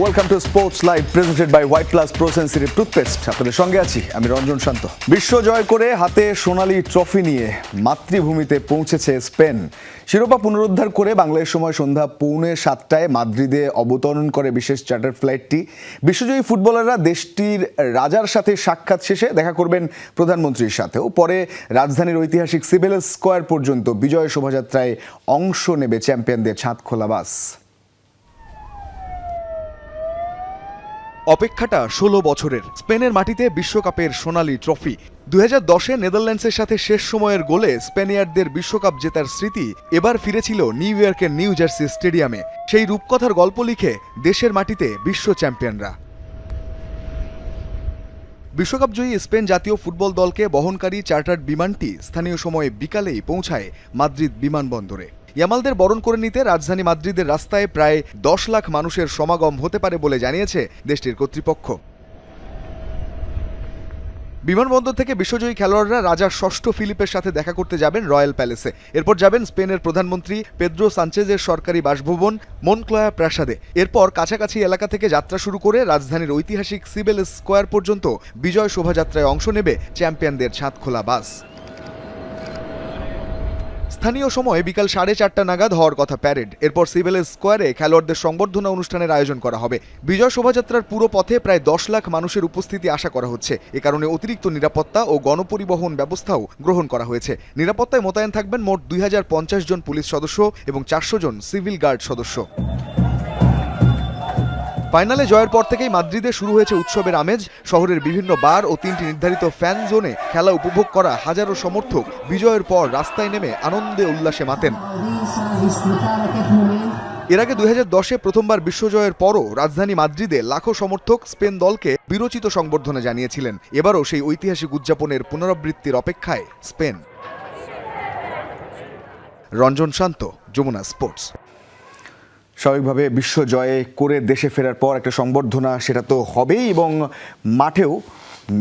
Welcome to sports live presented by White Plus Pro Sensitive toothpaste. আপনাদের সঙ্গে আছি আমি রঞ্জন শান্ত। বিশ্ব জয় করে হাতে সোনালী ট্রফি নিয়ে মাতৃভূমিতে পৌঁছেছে স্পেন। শিরোপা পুনরুদ্ধার করে বাংলাদেশ সময় সন্ধ্যা 6:45 মাদ্রিদে অবতরণ করে বিশেষ চার্টার ফ্লাইটটি। বিশ্বজয়ী ফুটবলাররা দেশটির রাজার সাথে সাক্ষাৎ শেষে দেখা করবেন প্রধানমন্ত্রীর সাথেও। পরে রাজধানীর ঐতিহাসিক সিবেলেস স্কয়ার পর্যন্ত বিজয় শোভাযাত্রায় অংশ নেবে চ্যাম্পিয়নদের ছাদ খোলা বাস। অপেক্ষাটা 16 বছরের। স্পেনের মাটিতে বিশ্বকাপের সোনালী ট্রফি। 2010-এ নেদারল্যান্ডসের সাথে শেষ সময়ের গোলে স্পেনিয়ার্ডদের বিশ্বকাপ জেতার স্মৃতি এবার ফিরেছিল নিউ ইয়র্কের নিউ জার্সি স্টেডিয়ামে। সেই রূপকথার গল্প লিখে দেশের মাটিতে বিশ্ব চ্যাম্পিয়নরা। বিশ্বকাপজয়ী স্পেন জাতীয় ফুটবল দলকে বহনকারী চার্টার্ড বিমানটি স্থানীয় সময়ে বিকালেই পৌঁছায় মাদ্রিদ বিমানবন্দরে। ইয়ামালদের বরণ করে নিতে রাজধানী মাদ্রিদের রাস্তায় প্রায় 10 লাখ মানুষের সমাগম হতে পারে বলে জানিয়েছে দেশটির কর্তৃপক্ষ। বিমানবন্দর থেকে বিশ্বজয়ী খেলোয়াড়রা রাজা ষষ্ঠ ফিলিপের সাথে দেখা করতে যাবেন রয়্যাল প্যালেসে। এরপর যাবেন স্পেনের প্রধানমন্ত্রী পেদ্রো সানচেজের সরকারি বাসভবন মনক্লয়া প্রাসাদে। এরপর কাছাকাছি এলাকা থেকে যাত্রা শুরু করে রাজধানীর ঐতিহাসিক সিবেলেস স্কয়ার পর্যন্ত বিজয় শোভাযাত্রায় অংশ নেবে চ্যাম্পিয়নদের ছাদ খোলা বাস। স্থানীয় সময় বিকাল 4:30 নাগাদ হওয়ার কথা প্যারেড। এরপর সিবেলেস স্কয়ারে খেলোয়াড়দের সংবর্ধনা অনুষ্ঠানের আয়োজন করা হবে। বিজয় শোভাযাত্রার পুরো পথে প্রায় 10 লাখ মানুষের উপস্থিতি আশা করা হচ্ছে। এ কারণে অতিরিক্ত নিরাপত্তা ও গণপরিবহন ব্যবস্থাও গ্রহণ করা হয়েছে। নিরাপত্তায় মোতায়েন থাকবেন মোট 2050 জন পুলিশ সদস্য এবং 400 জন সিভিল গার্ড সদস্য। ফাইনালে জয়ের পর থেকেই মাদ্রিদে শুরু হয়েছে উৎসবের আমেজ। শহরের বিভিন্ন বার ও 3টি নির্ধারিত ফ্যান জোনে খেলা উপভোগ করা হাজারো সমর্থক বিজয়ের পর রাস্তায় নেমে আনন্দে উল্লাসে মাতেন। এর আগে 2010-এ প্রথমবার বিশ্বজয়ের পরও রাজধানী মাদ্রিদে লাখো সমর্থক স্পেন দলকে বিরচিত সংবর্ধনা জানিয়েছিলেন। এবারও সেই ঐতিহাসিক উদযাপনের পুনরাবৃত্তির অপেক্ষায় স্পেন। রঞ্জন শান্ত, যমুনা স্পোর্টস। স্বাভাবিকভাবে বিশ্ব জয়ে করে দেশে ফেরার পর একটা সংবর্ধনা সেটা তো হবেই, এবং মাঠেও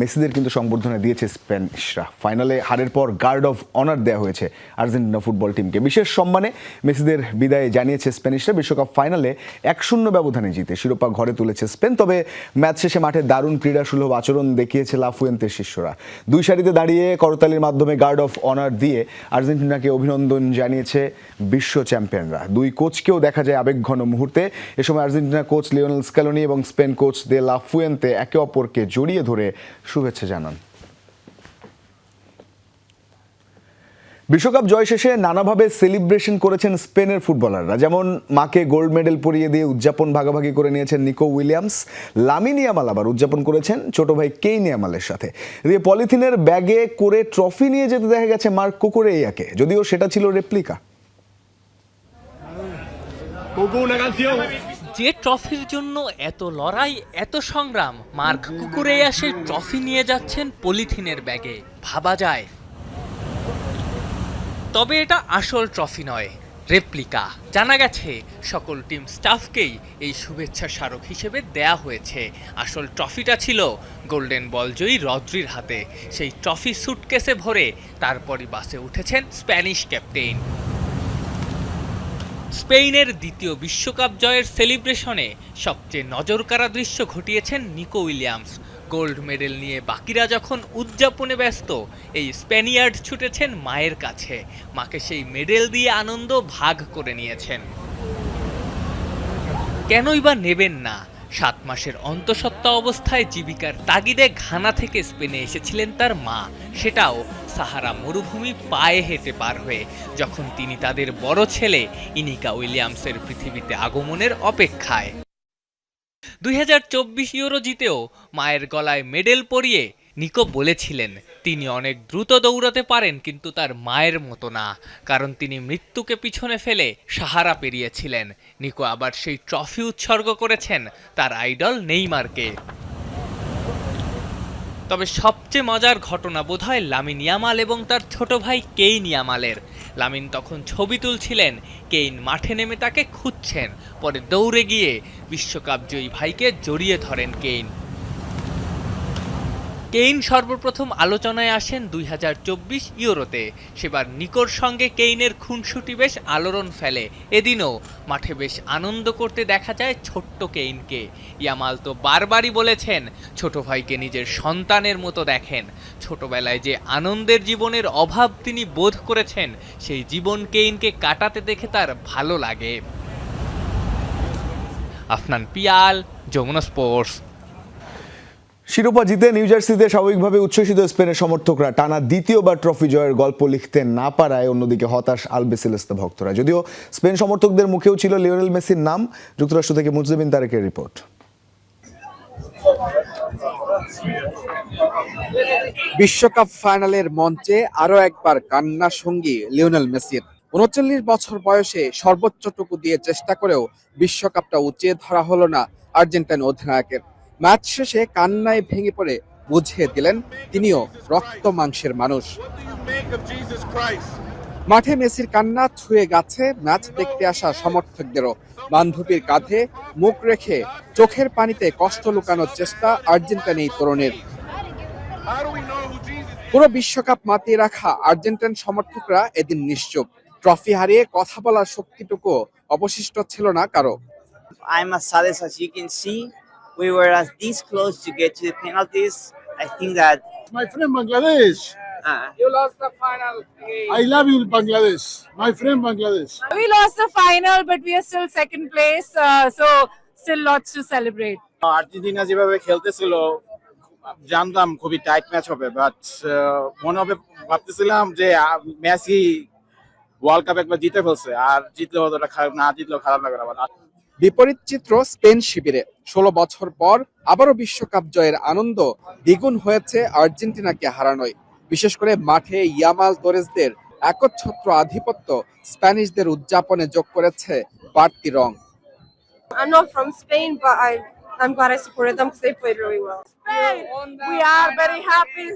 মেসিদের কিন্তু সংবর্ধনা দিয়েছে স্প্যানিশরা। ফাইনালে হারের পর গার্ড অফ অনার দেওয়া হয়েছে আর্জেন্টিনা ফুটবল টিমকে। বিশেষ সম্মানে মেসিদের বিদায়ে জানিয়েছে স্প্যানিশরা। বিশ্বকাপ ফাইনালে 1-0 ব্যবধানে জিতে শিরোপা ঘরে তুলেছে স্পেন। তবে ম্যাচ শেষে মাঠে দারুণ ক্রীড়াসুলভ আচরণ দেখিয়েছে লা ফুয়েন্তের শিষ্যরা। দুই সারিতে দাঁড়িয়ে করতালির মাধ্যমে গার্ড অফ অনার দিয়ে আর্জেন্টিনাকে অভিনন্দন জানিয়েছে বিশ্ব চ্যাম্পিয়নরা। দুই কোচকেও দেখা যায় আবেগঘন মুহূর্তে। এ সময় আর্জেন্টিনা কোচ লিওনেল স্ক্যালোনি এবং স্পেন কোচ দে লা ফুয়েন্তে একে অপরকে জড়িয়ে ধরে শুভেচ্ছা জানান। বিশ্বকাপ জয় শেষে নানাভাবে সেলিব্রেশন করেছেন স্পেনের ফুটবলাররা। যেমন মাকে গোল্ড মেডেল পরিয়ে দিয়ে উদযাপন ভাগাভাগি করে নিয়েছেন নিকো উইলিয়ামস। লামিন ইয়ামাল আবার উদযাপন করেছেন ছোট ভাই কেইন ইয়ামালের সাথে। দিয়ে পলিথিনের ব্যাগে করে ট্রফি নিয়ে যেতে দেখা গেছে মার্ক কুকুরেইয়াকে, যদিও সেটা ছিল রেপ্লিকা। যে ট্রফির জন্য এত লড়াই, এত সংগ্রাম, মার্ক কুকুরেইয়া সেই ট্রফি নিয়ে যাচ্ছেন পলিথিনের ব্যাগে। ভাবা যায়। তবে এটা আসল ট্রফি নয়, রেপ্লিকা। জানা গেছে সকল টিম স্টাফকেই এই শুভেচ্ছা স্মারক হিসেবে দেয়া হয়েছে। আসল ট্রফিটা ছিল গোল্ডেন বল জয়ী রদ্রির হাতে। সেই ট্রফি সুটকেসে ভরে তারপরই বাসে উঠেছেন স্প্যানিশ ক্যাপ্টেন। স্পেনের দ্বিতীয় বিশ্বকাপ জয়ের সেলিব্রেশনে সবচেয়ে নজরকাড়া দৃশ্য ঘটিয়েছেন নিকো উইলিয়ামস। গোল্ড মেডেল নিয়ে বাকিরা যখন উদযাপনে ব্যস্ত, এই স্প্যানিয়ার্ড ছুটেছেন মায়ের কাছে। মাকে সেই মেডেল দিয়ে আনন্দ ভাগ করে নিয়েছেন। কেনই বা নেবেন না? 7 মাসের অন্তঃসত্ত্বা অবস্থায় জীবিকার তাগিদে ঘানা থেকে স্পেনে এসেছিলেন তার মা, সেটাও সাহারা মরুভূমি পায়ে হেঁটে পার হয়ে, যখন তিনি তাদের বড় ছেলে ইনিকা উইলিয়ামসের পৃথিবীতে আগমনের অপেক্ষায়। 2024 ইউরো জিতেও মায়ের গলায় মেডেল পরিয়ে নিকো বলেছিলেন তিনি অনেক দ্রুত দৌড়াতে পারেন, কিন্তু তার মায়ের মতো না, কারণ তিনি মৃত্যুকে পিছনে ফেলে সাহারা পেরিয়েছিলেন। নিকো আবার সেই ট্রফি উৎসর্গ করেছেন তার আইডল নেইমারকে। তবে সবচেয়ে মজার ঘটনা বোধহয় লামিন ইয়ামাল এবং তার ছোট ভাই কেইন ইয়ামালের। লামিন তখন ছবি তুলছিলেন, কেইন মাঠে নেমে তাকে খুঁজছেন। পরে দৌড়ে গিয়ে বিশ্বকাপ জয়ী ভাইকে জড়িয়ে ধরেন কেইন। কেইন সর্বপ্রথম আলোচনায় আসেন 2024 ইউরোতে। সেবার নিকোর সঙ্গে কেইনের খুনসুটি বেশ আলোড়ন ফেলে। এদিনও মাঠে বেশ আনন্দ করতে দেখা যায় ছোট্ট কেইনকে। ইয়ামাল তো বারবারই বলেছেন ছোট ভাইকে নিজের সন্তানের মতো দেখেন। ছোটবেলায় যে আনন্দের জীবনের অভাব তিনি বোধ করেছেন, সেই জীবন কেইনকে কাটাতে দেখে তার ভালো লাগে। আফনান পিয়াল, যমুনা স্পোর্টস। শিরোপা জিতে নিউ জার্সিতে স্বাভাবিকভাবে উচ্ছ্বসিত স্পেনের সমর্থকরা টানা দ্বিতীয়বার ট্রফি জয়ের গল্প লিখতে না পারায় অন্যদিকে হতাশ আলবিসেলেস্তে ভক্তরা। যদিও স্পেন সমর্থকদের মুখেও ছিল লিওনেল মেসির নাম। যুক্তরাষ্ট্র থেকে মুজলিমিন তারেকের রিপোর্ট। বিশ্বকাপ ফাইনালের মঞ্চে আরো একবার কান্না সঙ্গী লিওনেল মেসির। ৩৯ বছর বয়সে সর্বোচ্চটুকু দিয়ে চেষ্টা করেও বিশ্বকাপটা উঁচিয়ে ধরা হলো না আর্জেন্টাইন অধিনায়কের। ম্যাচ শেষে কান্নায় ভেঙে পড়ে বুঝিয়ে দিলেন তিনিও রক্ত মাংসের মানুষ। মাঠে মেসির কান্না ছুঁয়ে গেছে ম্যাচ দেখতে আসা সমর্থকদেরও। বান্ধবীর কাঁধে মুখ রেখে চোখের পানিতে কষ্ট লুকানোর চেষ্টা আর্জেন্টাইন এই তরুণের। পুরো বিশ্বকাপ মাতিয়ে রাখা আর্জেন্টাইন সমর্থকরা এদিন নিশ্চুপ। ট্রফি হারিয়ে কথা বলার শক্তিটুকু অবশিষ্ট ছিল না কারো। I'm as sad as you can see. We were as this close to get to the penalties. I think that My friend Bangladesh. you lost the final game. I love you, Bangladesh. My friend Bangladesh. We lost the final, but we are still second place, so still lots to celebrate. Argentina যেভাবে খেলতেছিল জানতাম খুবই tight match হবে, but মনে হবে ভাবতেছিলাম যে Messi world cup একবার জিতে ফেলছে, আর জিতলেও অতটা খারাপ না, জিতলেও খারাপ লাগে না। বিপরীত চিত্র স্পেন শিবিরে। 16 বছর পর আবারও বিশ্বকাপ জয়ের আনন্দ দ্বিগুণ হয়েছে আর্জেন্টিনাকে হারানোয়। বিশেষ করে মাঠে ইয়ামাল তোরেসদের একচ্ছত্র আধিপত্য স্প্যানিশদের উদযাপনে যোগ করেছে বাড়তি রং। I'm not from Spain, but I'm glad I supported them because they played really well. Spain, we are very happy.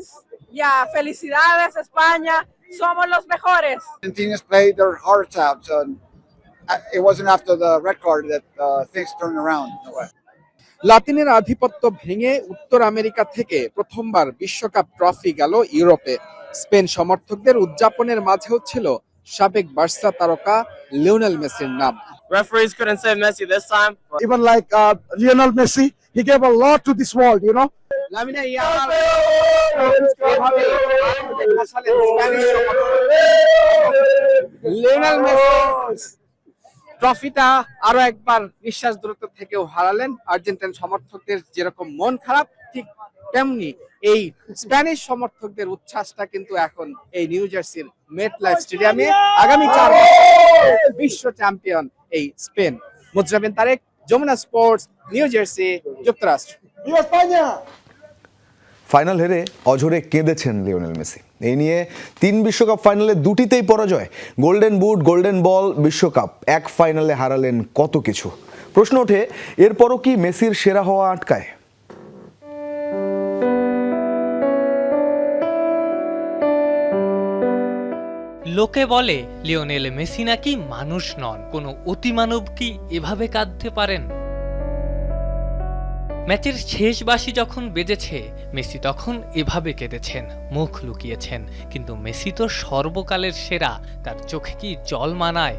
Yeah, felicidades España. Somos los mejores. Argentinians played their hearts out, so it wasn't after the red card that things turned around. লাতিনের আধিপত্য ভেঙে উত্তর America থেকে প্রথমবার বিশ্বকাপ trophy গেল ইউরোপে। Spain সমর্থকদের উদযাপনের মাঝেও ছিল সাবেক বার্সা তারকা লিওনেল মেসির নাম। Referees couldn't save Messi this time. Even like Lionel Messi, he gave a lot to this world, you know. Lamine Yamal Lionel Messi ট্রফিটা আরো একবার নিঃশ্বাস দূরত্ব থেকেও হারালেন। আর্জেন্টাইন সমর্থকদের যেরকম মন খারাপ, ঠিক তেমনি এই স্প্যানিশ সমর্থকদের উচ্ছ্বাসটা কিন্তু এখন এই নিউ জার্সির মেটলাইফ স্টেডিয়ামে। আগামী 4 বছর বিশ্ব চ্যাম্পিয়ন এই Spain. Mujrabin Tarek, Jamuna sports, New Jersey, যুক্তরাষ্ট্র। ফাইনাল হেরে অঝরে কেঁদেছেন লিওনেল মেসি। এই নিয়ে 3 বিশ্বকাপ ফাইনালে দুটিতেই পরাজয়, গোল্ডেন বুট, গোল্ডেন বল, বিশ্বকাপ এক ফাইনালে হারালেন কত কিছু। প্রশ্ন ওঠে, এরপরও কি মেসির সেরা হওয়া আটকায়? লোকে বলে লিওনেল মেসি নাকি মানুষ নন, কোনো অতিমানব কি এভাবে কাঁদতে পারেন? ম্যাচের শেষ বাঁশি যখন বেজেছে, মেসি তখন এভাবে কেঁদেছেন, মুখ লুকিয়েছেন। কিন্তু মেসি তো সর্বকালের সেরা, তার চোখে কি জল মানায়?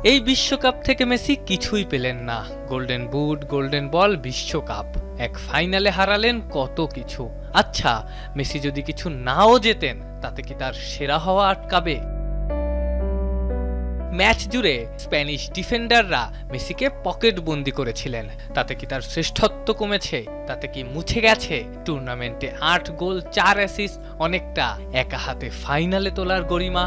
এই বিশ্বকাপ থেকে মেসি কিছুই পেলেন না, গোল্ডেন বুট, গোল্ডেন বল, বিশ্বকাপ এক ফাইনালে হারালেন কত কিছু। আচ্ছা, মেসি যদি কিছু নাও জেতেন, তাতে কি তার সেরা হওয়া আটকাবে? ম্যাচ জুড়ে স্প্যানিশ ডিফেন্ডাররা মেসিকে পকেট বন্দি করেছিলেন, তাতে কি তার শ্রেষ্ঠত্ব কমেছে? তাতে কি মুছে গেছে টুর্নামেন্টে 8 গোল 4 অ্যাসিস্ট, অনেকটা একা হাতে ফাইনালে তোলার গরিমা?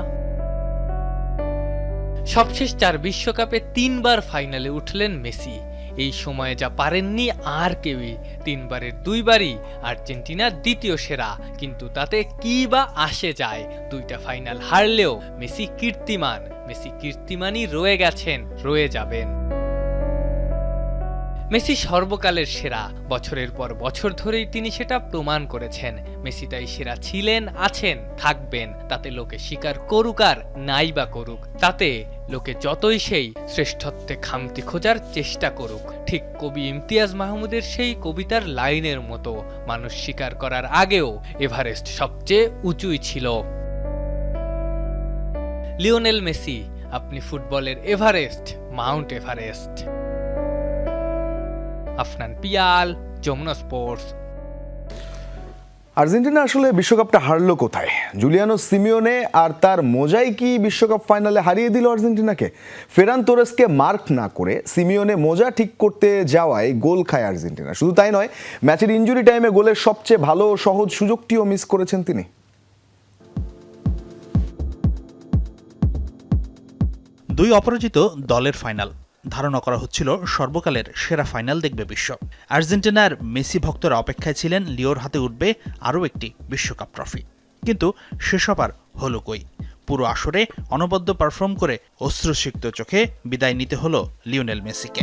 সবশেষ 4 বিশ্বকাপে 3 বার ফাইনালে উঠলেন মেসি। এই সময়ে যা পারেননি আর কেউই। 3 বারের 2 বারই আর্জেন্টিনা দ্বিতীয় সেরা, কিন্তু তাতে কি বা আসে যায়? 2টা ফাইনাল হারলেও মেসি কীর্তিমান, মেসি কীর্তিমানই রয়ে গেছেন, রয়ে যাবেন। মেসি সর্বকালের সেরা, বছরের পর বছর ধরেই তিনি সেটা প্রমাণ করেছেন। মেসি তাই সেরা ছিলেন, আছেন, থাকবেন, তাতে লোকে স্বীকার করুক আর নাই বা করুক, তাতে লোকে যতই সেই শ্রেষ্ঠত্বে খামতি খোঁজার চেষ্টা করুক, ঠিক কবি ইমতিয়াজ মাহমুদের সেই কবিতার লাইনের মতো মানুষ স্বীকার করার আগেও এভারেস্ট সবচেয়ে উঁচুই ছিল। লিওনেল মেসি, আপনি ফুটবলের Everest, Mount Everest. Afnan Piyal, Jamuna sports. Argentina আসলে বিশ্বকাপটা হারলো কোথায়? জুলিয়ানো সিমিওনে আর তার মোজাই কি বিশ্বকাপ ফাইনালে হারিয়ে দিল আর্জেন্টিনাকে? ফেরান তোরেসকে মার্ক না করে সিমিওনে মোজা ঠিক করতে যাওয়ায় গোল খায় আর্জেন্টিনা। শুধু তাই নয়, ম্যাচের ইনজুরি টাইমে গোলের সবচেয়ে ভালো ও সহজ সুযোগটিও মিস করেছেন তিনি। দুই অপরাজিত দলের ফাইনাল, ধারণা করা হচ্ছিল সর্বকালের সেরা ফাইনাল দেখবে বিশ্ব। আর্জেন্টিনার মেসি ভক্তরা অপেক্ষায় ছিলেন লিওর হাতে উঠবে আরও একটি বিশ্বকাপ ট্রফি, কিন্তু সেসব আর হলো কই। পুরো আসরে অনবদ্য পারফর্ম করে অশ্রুসিক্ত চোখে বিদায় নিতে হলো লিওনেল মেসিকে।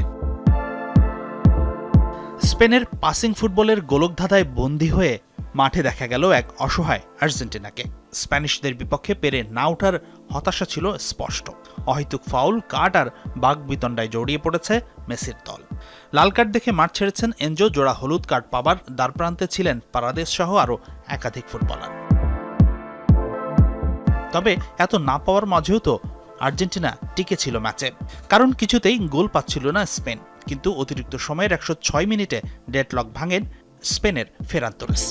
স্পেনের পাসিং ফুটবলের গোলকধাঁধায় বন্দী হয়ে মাঠে দেখা গেল এক অসহায় আর্জেন্টিনাকে। স্প্যানিশদের বিপক্ষে পেরে না ওঠার হতাশা ছিল স্পষ্ট। অহেতুক ফাউল, কাট আর বাগবিতণ্ডায় জড়িয়ে পড়েছে মেসির দল। লাল কার্ড দেখে মাঠ ছেড়েছেন এনজো, জোড়া হলুদ কার্ড পাবার দ্বারপ্রান্তে ছিলেন পারাদেস সহ আরও একাধিক ফুটবলার। তবে এত না পাওয়ার মাঝেও তো আর্জেন্টিনা টিকে ছিল ম্যাচে, কারণ কিছুতেই গোল পাচ্ছিল না স্পেন। কিন্তু অতিরিক্ত সময়ের 106 মিনিটে ডেডলক ভাঙেন স্পেনের ফেরান তোরেস।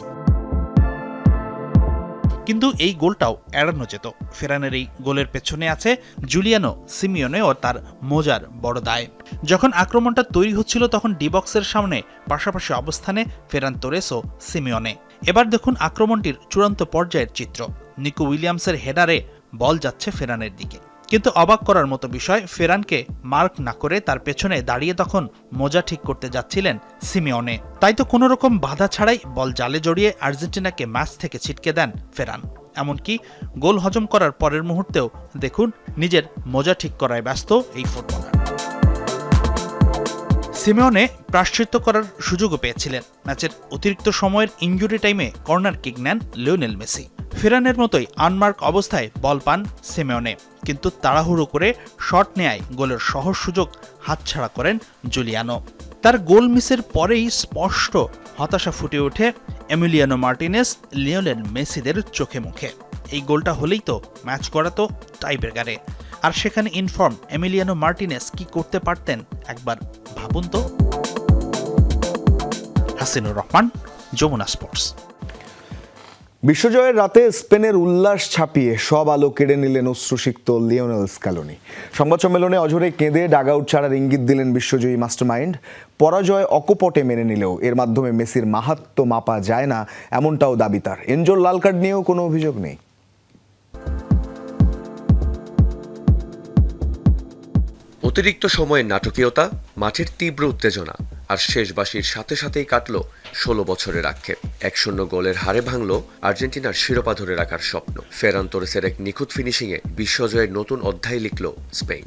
কিন্তু এই গোলটাও এড়ানো যেত। ফেরানের এই গোলের পেছনে আছে জুলিয়ানো সিমিওনে ও তার মোজার বড় দায়। যখন আক্রমণটা তৈরি হচ্ছিল তখন ডি বক্সের সামনে পাশাপাশি অবস্থানে ফেরান তোরেস ও সিমিওনে। এবার দেখুন আক্রমণটির চূড়ান্ত পর্যায়ের চিত্র। নিকো উইলিয়ামসের হেডারে বল যাচ্ছে ফেরানের দিকে, কিন্তু অবাক করার মতো বিষয়, ফেরানকে মার্ক না করে তার পেছনে দাঁড়িয়ে তখন মোজা ঠিক করতে যাচ্ছিলেন সিমিওনে। তাই তো কোনো রকম বাধা ছাড়াই বল জালে জড়িয়ে আর্জেন্টিনাকে ম্যাচ থেকে ছিটকে দেন ফেরান। এমনকি গোল হজম করার পরের মুহূর্তেও দেখুন নিজের মোজা ঠিক করায় ব্যস্ত এই ফুটবলার। সিমিওনে প্রায়শ্চিত্ত করার সুযোগও পেয়েছিলেন। ম্যাচের অতিরিক্ত সময়ের ইনজুরি টাইমে কর্নার কিক নেন লিওনেল মেসি। ফেরানের মতোই আনমার্ক অবস্থায় বল পান সিমিওনে, কিন্তু তাড়াহুড়ো করে শট নেয় গোলের সহজ সুযোগ হাতছাড়া করেন জুলিয়ানো। তার গোল মিসের পরেই স্পষ্ট হতাশা ফুটে ওঠে এমিলিয়ানো মার্টিনেস, লিওনেল মেসিদের চোখে মুখে। এই গোলটা হলেই তো ম্যাচ গড়াতো টাইব্রেকারে, আর সেখানে ইনফর্ম এমিলিয়ানো মার্টিনেস কি করতে পারতেন একবার ভাবুন তো। হাসিনুর রহমান, যমুনা স্পোর্টস। বিশ্বজয়ের রাতে স্পেনের উল্লাস ছাপিয়ে সব আলো কেড়ে নিলেন অশ্রুসিক্ত লিওনেল স্ক্যালোনি। সংবাদ সম্মেলনে অঝরে কেঁদে ডাগআউট ছাড়ার ইঙ্গিত দিলেন বিশ্বজয়ী মাস্টারমাইন্ড। পরাজয় অকপটে মেনে নিলেও এর মাধ্যমে মেসির মাহাত্ম্য মাপা যায় না, এমনটাও দাবি তার। এনজোর লাল কার্ড নিয়েও কোনো অভিযোগ নেই। অতিরিক্ত সময়ের নাটকীয়তা, মাঠের তীব্র উত্তেজনা আর শেষ বাঁশির সাথে সাথেই কাটল 16 বছরের আক্ষেপ। 1-0 গোলের হারে ভাঙল আর্জেন্টিনার শিরোপা ধরে রাখার স্বপ্ন। ফেরান তোরেসের এক নিখুঁত ফিনিশিংয়ে বিশ্বজয়ের নতুন অধ্যায় লিখল স্পেন।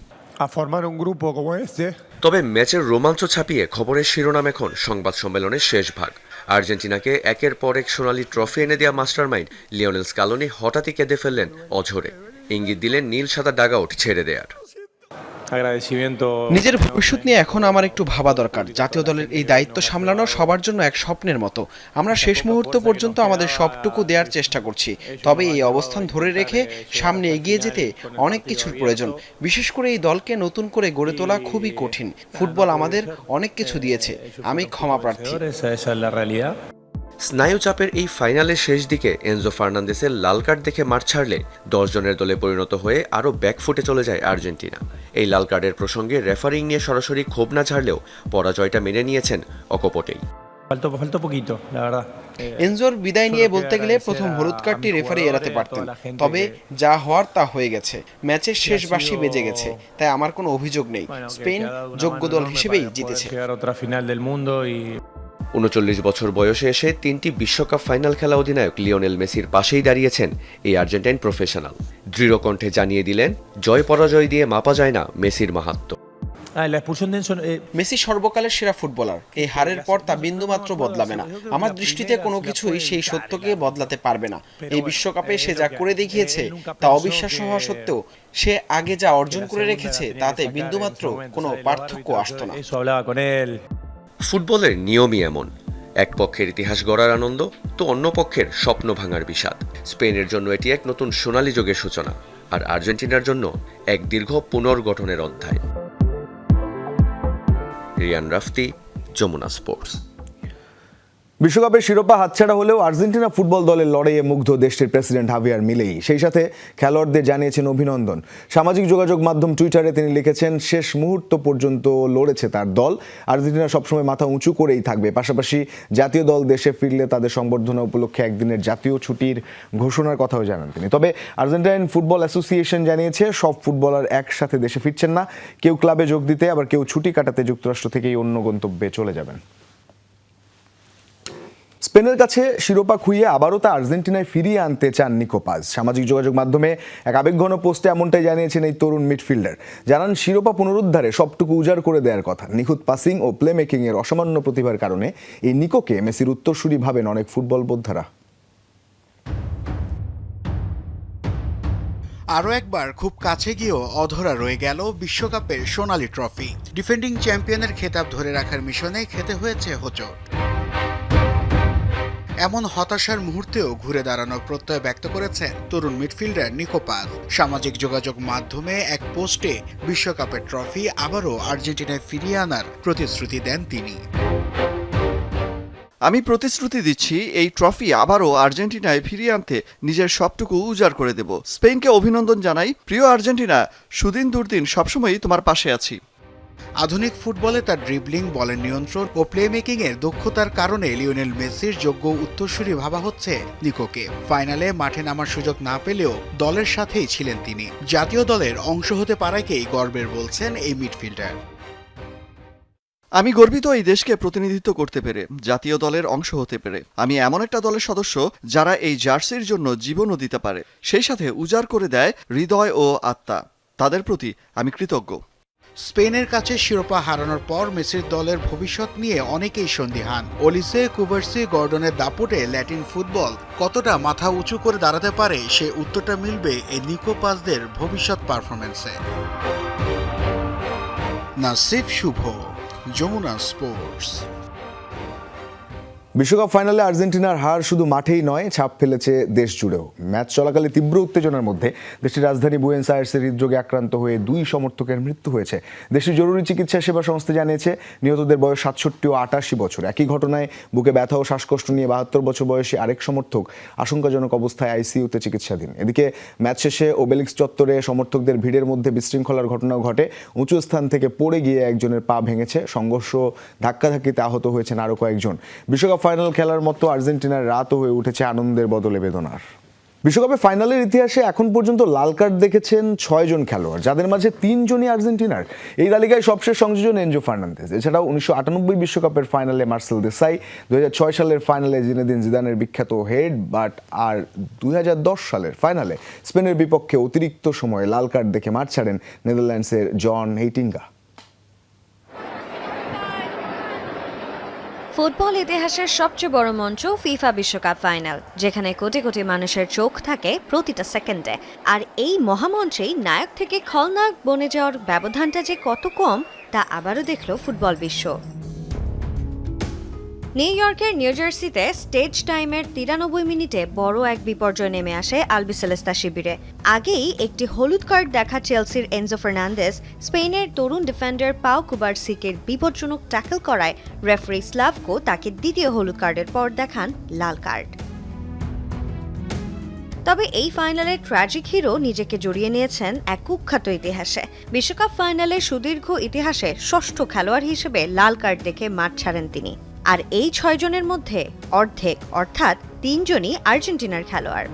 তবে ম্যাচের রোমাঞ্চ ছাপিয়ে খবরের শিরোনাম এখন সংবাদ সম্মেলনের শেষ ভাগ। আর্জেন্টিনাকে একের পর এক সোনালি ট্রফি এনে দেওয়া মাস্টারমাইন্ড লিওনেল স্ক্যালোনি হঠাৎই কেঁদে ফেললেন অঝরে। ইঙ্গিত দিলেন নীল সাদা ডাগআউট ছেড়ে দেয়ার। নিজের ভবিষ্যৎ নিয়ে এখন আমার একটু ভাবা দরকার। জাতীয় দলের এই দায়িত্ব সামলানো সবার জন্য এক স্বপ্নের মতো। আমরা শেষ মুহূর্ত পর্যন্ত আমাদের সবটুকু দেওয়ার চেষ্টা করছি, তবে এই অবস্থান ধরে রেখে সামনে এগিয়ে যেতে অনেক কিছুর প্রয়োজন। বিশেষ করে এই দলকে নতুন করে গড়ে তোলা খুবই কঠিন। ফুটবল আমাদের অনেক কিছু দিয়েছে, আমি ক্ষমা প্রার্থী। স্নায়ুচাপের এই ফাইনালের শেষ দিকে এনজো ফার্নান্দেসের লাল কার্ড দেখে মাঠ ছাড়লে 10 জনের দলে পরিণত হয়ে আরও ব্যাকফুটে চলে যায় আর্জেন্টিনা। এই লাল কার্ডের প্রসঙ্গে রেফারিং নিয়ে সরাসরি ক্ষোভ না ঝাড়লেও পরাজয়টা মেনে নিয়েছেন অকপটেই। এনজোর বিদায় নিয়ে বলতে গেলে প্রথম হলুদ কার্ডটি রেফারি এড়াতে পারতেন, তবে যা হওয়ার তা হয়ে গেছে। ম্যাচের শেষ বাঁশি বেজে গেছে, তাই আমার কোনো অভিযোগ নেই। স্পেন যোগ্য দল হিসেবেই জিতেছে। 39 বছর বয়সে এসে 3টি বিশ্বকাপ ফাইনাল খেলা অধিনায়ক লিওনেল মেসির পাশেই দাঁড়িয়েছেন এই আর্জেন্টাইন প্রফেশনাল। দৃঢ় কণ্ঠে জানিয়ে দিলেন, জয় পরাজয় দিয়ে মাপা যায় না মেসির মাহাত্ম্য। মেসি সর্বকালের সেরা ফুটবলার, এই হারের পর তা বিন্দুমাত্র বদলাবে না। আমার দৃষ্টিতে কোনো কিছুই সেই সত্যকে বদলাতে পারবে না। এই বিশ্বকাপে সে যা করে দেখিয়েছে তা অবিশ্বাস্য হওয়া সত্ত্বেও সে আগে যা অর্জন করে রেখেছে তাতে বিন্দুমাত্র কোনো পার্থক্য আসতো না। ফুটবলের নিয়মই এমন, এক পক্ষের ইতিহাস গড়ার আনন্দ তো অন্য পক্ষের স্বপ্ন ভাঙার বিষাদ। স্পেনের জন্য এটি এক নতুন সোনালী যুগের সূচনা, আর আর্জেন্টিনার জন্য এক দীর্ঘ পুনর্গঠনের অধ্যায়। রিয়ান রাফতি, যমুনা স্পোর্টস। বিশ্বকাপের শিরোপা হাতছাড়া হলেও আর্জেন্টিনা ফুটবল দলের লড়াইয়ে মুগ্ধ দেশটির প্রেসিডেন্ট হাভিয়ার মিলেই। সেই সাথে খেলোয়াড়দের জানিয়েছেন অভিনন্দন। সামাজিক যোগাযোগ মাধ্যম টুইটারে তিনি লিখেছেন, শেষ মুহূর্ত পর্যন্ত লড়েছে তার দল, আর্জেন্টিনা সবসময় মাথা উঁচু করেই থাকবে। পাশাপাশি জাতীয় দল দেশে ফিরলে তাদের সংবর্ধনা উপলক্ষে একদিনের জাতীয় ছুটির ঘোষণার কথাও জানান তিনি। তবে আর্জেন্টাইন ফুটবল অ্যাসোসিয়েশন জানিয়েছে, সব ফুটবলার একসাথে দেশে ফিরছেন না। কেউ ক্লাবে যোগ দিতে, আবার কেউ ছুটি কাটাতে যুক্তরাষ্ট্র থেকেই অন্য গন্তব্যে চলে যাবেন। স্পেনের কাছে শিরোপা খুইয়ে আবারও তা আর্জেন্টিনায় ফিরিয়ে আনতে চান নিকো পাজ। সামাজিক যোগাযোগ মাধ্যমে এক আবেগঘন পোস্টে এমনটাই জানিয়েছেন এই তরুণ মিডফিল্ডার। জানান, শিরোপা পুনরুদ্ধারে সবটুকু উজাড় করে দেওয়ার কথা। নিখুঁত পাসিং ও প্লে মেকিং এর অসামান্য প্রতিভার কারণে এই নিকোকে মেসির উত্তরসূরি ভাবেন অনেক ফুটবল বোদ্ধারা। আরও একবার খুব কাছে গিয়েও অধরা রয়ে গেল বিশ্বকাপের সোনালী ট্রফি। ডিফেন্ডিং চ্যাম্পিয়নের খেতাব ধরে রাখার মিশনে খেতে হয়েছে হোঁচট। এমন হতাশার মুহূর্তেও ঘুরে দাঁড়ানোর প্রত্যয় ব্যক্ত করেছেন তরুণ মিডফিল্ডার নিকো পাজ। সামাজিক যোগাযোগ মাধ্যমে এক পোস্টে বিশ্বকাপের ট্রফি আবারও আর্জেন্টিনায় ফিরিয়ে আনার প্রতিশ্রুতি দেন তিনি। আমি প্রতিশ্রুতি দিচ্ছি, এই ট্রফি আবারও আর্জেন্টিনায় ফিরিয়ে আনতে নিজের সবটুকু উজাড় করে দেব। স্পেনকে অভিনন্দন জানাই। প্রিয় আর্জেন্টিনা, সুদিন দুর্দিন সবসময়ই তোমার পাশে আছি। আধুনিক ফুটবলে তার ড্রিবলিং, বলের নিয়ন্ত্রণ ও প্লে মেকিং এর দক্ষতার কারণে লিওনেল মেসির যোগ্য উত্তরসূরি ভাবা হচ্ছে নিকোকে। ফাইনালে মাঠে নামার সুযোগ না পেলেও দলের সাথেই ছিলেন তিনি। জাতীয় দলের অংশ হতে পারাকেই গর্বের বলছেন এই মিডফিল্ডার। আমি গর্বিত এই দেশকে প্রতিনিধিত্ব করতে পেরে, জাতীয় দলের অংশ হতে পেরে। আমি এমন একটা দলের সদস্য যারা এই জার্সির জন্য জীবনও দিতে পারে, সেই সাথে উজাড় করে দেয় হৃদয় ও আত্মা। তাদের প্রতি আমি কৃতজ্ঞ। স্পেনের কাছে শিরোপা হারানোর পর মেসির দলের ভবিষ্যৎ নিয়ে অনেকেই সন্দিহান। ওলিসে, কুভার্সি, গর্ডনের দাপটে ল্যাটিন ফুটবল কতটা মাথা উঁচু করে দাঁড়াতে পারে, সে উত্তরটা মিলবে এই নিকো পাজদের ভবিষ্যৎ পারফরম্যান্সে। নাসিফ শুভ, যমুনা স্পোর্টস। বিশ্বকাপ ফাইনালে আর্জেন্টিনার হার শুধু মাঠেই নয়, ছাপ ফেলেছে দেশ জুড়েও। ম্যাচ চলাকালে তীব্র উত্তেজনার মধ্যে দেশটির রাজধানী বুয়েন্স আয়ার্সে হৃদরোগে আক্রান্ত হয়ে 2 সমর্থকের মৃত্যু হয়েছে। দেশটির জরুরি চিকিৎসা সেবা সংস্থা জানিয়েছে, নিহতদের বয়স 67 ও 88 বছর। একই ঘটনায় বুকে ব্যথা ও শ্বাসকষ্ট নিয়ে 72 বছর বয়সী আরেক সমর্থক আশঙ্কাজনক অবস্থায় আইসিইউতে চিকিৎসাধীন। এদিকে ম্যাচ শেষে ওবেলিক্স চত্বরে সমর্থকদের ভিড়ের মধ্যে বিশৃঙ্খলার ঘটনাও ঘটে। উঁচু স্থান থেকে পড়ে গিয়ে একজনের পা ভেঙেছে। সংঘর্ষ ধাক্কাধাক্কিতে আহত হয়েছেন আরও কয়েকজন। বিশ্বকাপ ফাইনাল খেলার মতো আর্জেন্টিনার রাতও হয়ে উঠেছে আনন্দের বদলে বেদনার। বিশ্বকাপে ফাইনালের ইতিহাসে এখন পর্যন্ত লাল কার্ড দেখেছেন 6 জন খেলোয়াড়, যাদের মাঝে 3 জনই আর্জেন্টিনার। এই তালিকায় সবশেষ সংযোজন এনজো ফার্নান্দেজ। এছাড়াও 1998 বিশ্বকাপের ফাইনালে মার্সেল দেসাই, 2006 সালের ফাইনালে জিনেদিন জিদানের বিখ্যাত হেড বাট, আর 2010 সালের ফাইনালে স্পেনের বিপক্ষে অতিরিক্ত সময়ে লাল কার্ড দেখে মাঠ ছাড়েন নেদারল্যান্ডসের জন হেইটিঙ্গা। ফুটবল ইতিহাসের সবচেয়ে বড় মঞ্চ ফিফা বিশ্বকাপ ফাইনাল, যেখানে কোটি কোটি মানুষের চোখ থাকে প্রতিটা সেকেন্ডে। আর এই মহামঞ্চেই নায়ক থেকে খলনায়ক বনে যাওয়ার ব্যবধানটা যে কত কম, তা আবারও দেখল ফুটবল বিশ্ব। নিউ ইয়র্কের নিউ জার্সিতে স্টেজ টাইমের 93 মিনিটে বড় এক বিপর্যয় নেমে আসে আলবিসেলেস্তা শিবিরে। আগেই একটি হলুদ কার্ড দেখা চেলসির এনজো ফার্নান্দেজ স্পেনের তরুণ ডিফেন্ডার পাও কুবার্সিকে বিপজ্জনক ট্যাকল করায় রেফারি স্লাভকো তাকে দ্বিতীয় হলুদ কার্ডের পর দেখান লাল কার্ড। তবে এই ফাইনালের ট্র্যাজিক হিরো নিজেকে জড়িয়ে নিয়েছেন এক কুখ্যাত ইতিহাসে। বিশ্বকাপ ফাইনালের সুদীর্ঘ ইতিহাসে 6ষ্ঠ খেলোয়াড় হিসেবে লাল কার্ড দেখে মাঠ ছাড়েন তিনি। আর এই 6 জনের মধ্যে অর্ধেক অর্থাৎ 3 জনই আর্জেন্টিনার খেলোয়াড়।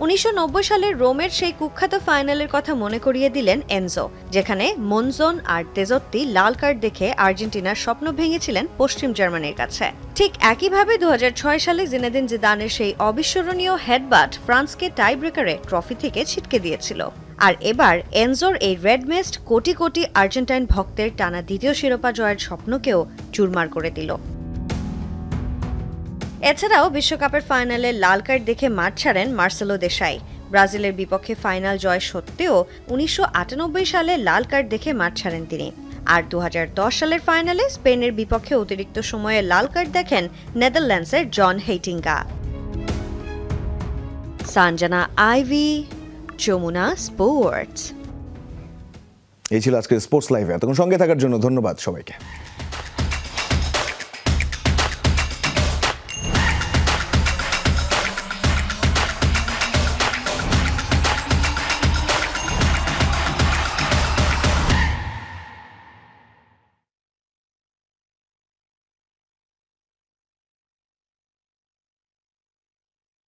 1990 সালের রোমের সেই কুখ্যাত ফাইনালের কথা মনে করিয়ে দিলেন এনজো, যেখানে মনজোন আর তেজত্তি লাল কার্ড দেখে আর্জেন্টিনার স্বপ্ন ভেঙেছিলেন পশ্চিম জার্মানির কাছে। ঠিক একইভাবে 2006 সালে জিনেদিন জিদানের সেই অবিস্মরণীয় হেডবাট ফ্রান্সকে টাই ব্রেকারে ট্রফি থেকে ছিটকে দিয়েছিল। আর এবার এনজোর এই red mist crore crore Argentine ভক্তের টানা দ্বিতীয় শিরোপা জয়ের স্বপ্নকেও চুরমার করে দিল। এছাড়াও বিশ্বকাপের ফাইনালে লাল কার্ড দেখে মাঠ ছাড়েন মার্সেলো দেশাই। ব্রাজিলের বিপক্ষে ফাইনাল জয় সত্ত্বেও 1998 সালে লাল কার্ড দেখে মাঠ ছাড়েন তিনি। আর 2010 সালের ফাইনালে স্পেনের বিপক্ষে অতিরিক্ত সময়ে লাল কার্ড দেখেন নেদারল্যান্ডসের John Heitinga. Sanjana Ivy, Jamuna sports. এই ছিল আজকের স্পোর্টস লাইভে। এতক্ষণ সঙ্গে থাকার জন্য ধন্যবাদ সবাইকে।